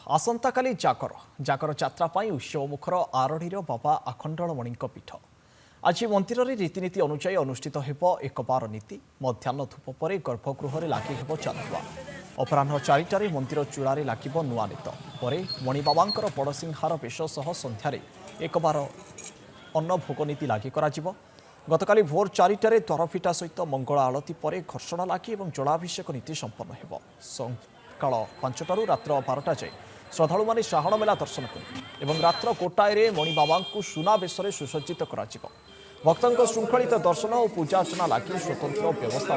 आसंता काली जागर जागर यात्रा उत्सव मुखर आरडीर बाबा आखंडलमणि पीठ आज मंदिर में रीतिनीति अनुजाई अनुष्ठित हो एक बार नीति मध्याह्न धूप पर गर्भगृह लगी चांदुआ अपराह 4टार मंदिर चूड़ार लगे नुआ नीत पर मणिबाबा बड़सिंहार बेश सह सन्धार एक बार अन्न भोग नीति लगी गतकाली भोर 4टार द्वारफिटा सहित मंगल आलती पर घर्षण लगी और जलाभिषेक नीति संपन्न हो सकाल 5टारू रात्र 12टा जाए श्रद्धालु माने श्रावण मेला दर्शन करेंगे रात्र गोटाए मणिबाबा सुना बेश सुसज्जित कर भक्तों श्रृंखलित दर्शन और पूजा अर्चना लगी स्वतंत्र व्यवस्था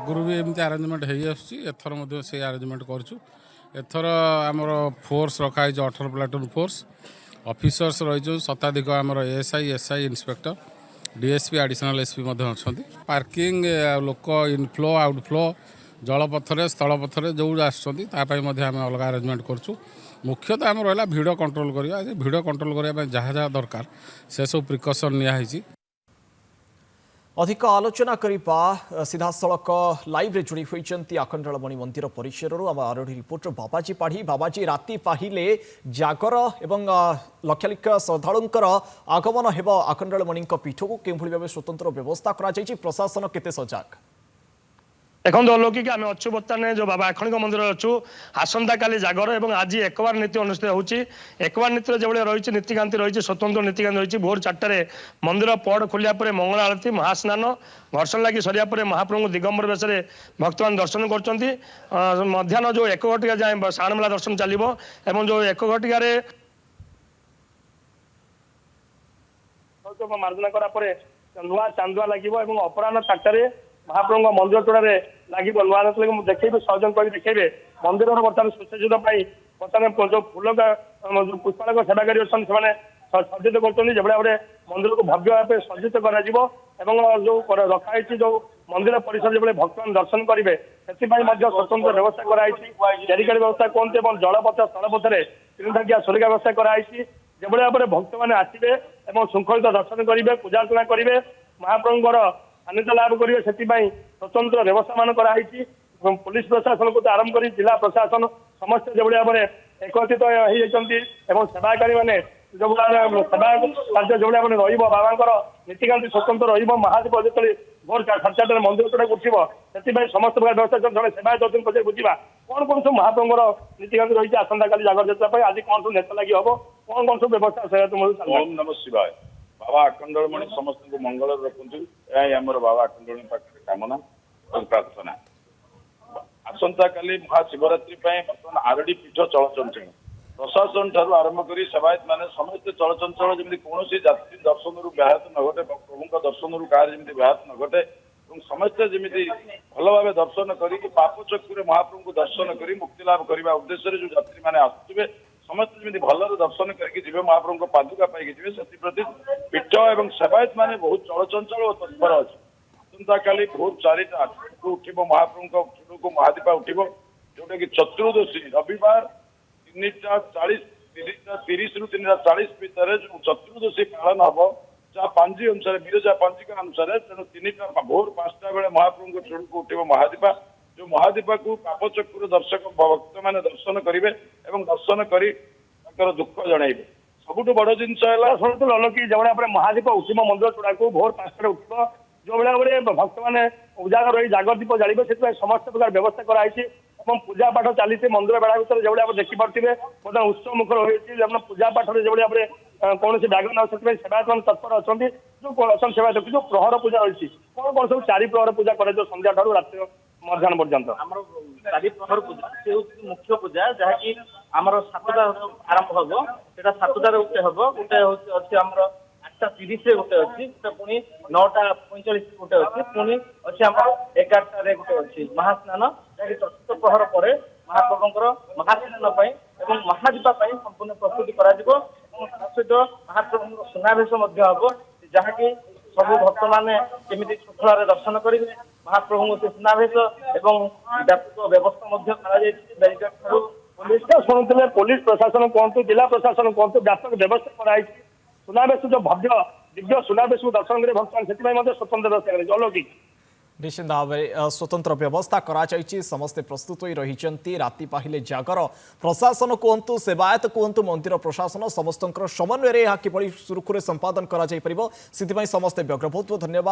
गुरु भी एमती आरेंजमेंट एथर से आरेंजमेंट करथर आमर फोर्स रखाई 18 प्लाटून फोर्स ऑफिसर्स रही शताधिक आमर ASI SI inspector DSP additional SP अच्छा पार्किंग लोक इनफ्लो आउटफ्लो जलपथर स्थलपथर जो आसमें अलग आरेंजमेंट करूँ मुख्यतः आम रहा भिड़ कंट्रोल करवा भिड़ कंट्रोल करने जहाँ जहाँ दरकार से सब प्रिकसन नियाई अधिक आलोचना करने सीधा सड़क लाइव जोड़ी होती आखंडलमणि मंदिर परिसर आम आरडी रिपोर्टर बाबाजी पाढ़ी बाबाजी राति पाहिले जागर एवं लक्ष लक्ष श्रद्धालुंकर आगमन हेब आखंडलमणि पीठ को के भाव स्वतंत्र व्यवस्था कर प्रशासन केते सजग देखो अलौकिक आम अच्छु बर्तमान जो बाबा आखणिक मंदिर अच्छु आसंता काली जागर और आज एकबार नीति अनुष्ठित होची एकबार नीति जो रही नीतिकांति रही स्वतंत्र नीतिकांति रही भोर 4टार मंदिर पड़ खोलिया मंगल आरती महास्नान घर्षण लगी सरिया महाप्रभु दिगंबर बेश भक्त मान दर्शन कर मध्याह्न जो 1 घटिका जाए श्रावण मेला दर्शन चलो और जो 1 घटिकार मार्जना करापर नुआ चांदुआ लगे अपराह 4टार महाप्रभु मंदिर चूड़े लगे नुआ देखेबे सहयोग कर देखेबे मंदिर बर्तमान सुसज्जित बर्तमान जो फूल जो पुष्पालक सेवाकारी अच्छा से सज्जित कर भाव मंदिर को भव्य भाव सज्जित कर जो रखाई जो मंदिर परिसर जो भक्त दर्शन करेंगे से स्वतंत्र व्यवस्था कराई चेरिकाट व्यवस्था कहते जलपथ स्थलपथर 3 ढाकिया सुरक्षा व्यवस्था कराई जो भाव भक्त मैंने आसवे श्रृंखलित दर्शन करेंगे पूजा अर्चना करेंगे महाप्रभुर आनंद लाभ करेंगे से स्वतंत्र व्यवस्था मान कराई पुलिस प्रशासन को आरंभ कर जिला प्रशासन समस्त जो भाव एकत्रित होती सेवाकारी मैंने जो सेवा कार्य जो भाव रहा नीतिकांति स्वतंत्र महादीप जो भोर 4:30 मंदिर चूड़ा उठब से समस्त प्रकार व्यवस्था जड़े सेवायत अच्छे पचार बुझा कौन कौन सब महाप्रभुर नीतिकांति रही आसंता काली जागर यात्रा आज कौन सब नेता लगी हम कौन कौन सब व्यवस्था ओम नमः शिवाय बाबा आखंडलमणि समस्त को मंगल रखु यह बाबा आखंडलमणि पाखे कामना और प्रार्थना आसंता काली महाशिवरात्रि बर्तमान आरडी पीठ चलचंचल प्रशासन ठार आरंभ कर सेवायत मैंने समस्त चलचंचल जमी कौन जात्री दर्शन व्याहत न घटे प्रभु दर्शन कहीं व्याहत न घटे समस्ते जमी भल भाव दर्शन कर पाप चक्र महाप्रभु को दर्शन कर मुक्ति लाभ करने उद्देश्य जो यात्री मैंने आसुवे समस्त जमी भल दर्शन करके महाप्रभु पादुका पाई से प्रति पीठ और सेवायत मैंने बहुत चलचंचल और तत्पर अच्छे आसंता काली भोर 4टा उठब महाप्रभु को महादीपा उठब जोटा कि चतुर्दशी रविवार 3:40 ରୁ 3:40 ଭିତରେ जो चतुर्दशी पालन हम जहाँ पांजी अनुसार विरजा पांजिका अनुसार तेणु 3टा भोर 5टा बेले महाप्रभु चूड़ को उठब महादीपा जो महादीपा को पापचक्र दर्शक भक्त मैंने दर्शन करेंगे दर्शन कर दुख जनइबे सबुठ बड़ जिन शुणु अलौकिक जो भाव महादीप उठब मंदिर चूड़ा को भोर 5टार उठब जो भाव भक्त मैंने उजागर रही जागर दीप जाड़े से समस्त प्रकार व्यवस्था कराई पूजा पाठ चली मंदिर बेड़ा भर जो भाव देखिपे बर्तमान उत्सव मुखर होती पूजा पाठ जो भाव कौन व्याघ्र न सेवायत मान तत्पर अच्छा जो अच्छा सेवायत जो प्रहर पूजा रही कौन कौन सब 4 प्रहर पूजा करे संध्या ठार रात मध्याह्न पर्यंत 4 प्रहर पूजा से मुख्य पूजा जहाँकि आमर 7टा आरंभ हम से 7टार गोटे हम गोटे अच्छे आम 8:30 गोटे अच्छी पुणी 9:45 गोटे अच्छी पुणी अच्छे आम 11टार गोटे अच्छी महास्नान जहाँकि चतुर्थ प्रहर पर महाप्रभुंर महास्नान महादीपा संपूर्ण प्रस्तुति सहित महाप्रभु सुनावेश हम जहाँकि सब भक्त मैंने केमी श्रृंखला दर्शन करेंगे महाप्रभु से सुनावेश और व्यापक व्यवस्था पुलिस शुणुते पुलिस प्रशासन कहतु जिला प्रशासन कहतु व्यापक व्यवस्था कराई सुनावेश जो भव्य दिव्य सुनावेश को दर्शन करें भक्तमान से स्वतंत्र व्यवस्था अलौकिक निश्चित भाव स्वतंत्र व्यवस्था कराଯାଇଛି समस्ते प्रस्तुत होई रहिଛନ୍ତି राति पाहिले जागर प्रशासन कहतु सेवायत कहतु मंदिर प्रशासन समस्त समन्वय यहाँ किभଳି सुरुखुरे संपादन करा जाई परिबो सिद्धि समस्ते व्यग्र बहुत बहुत धन्यवाद।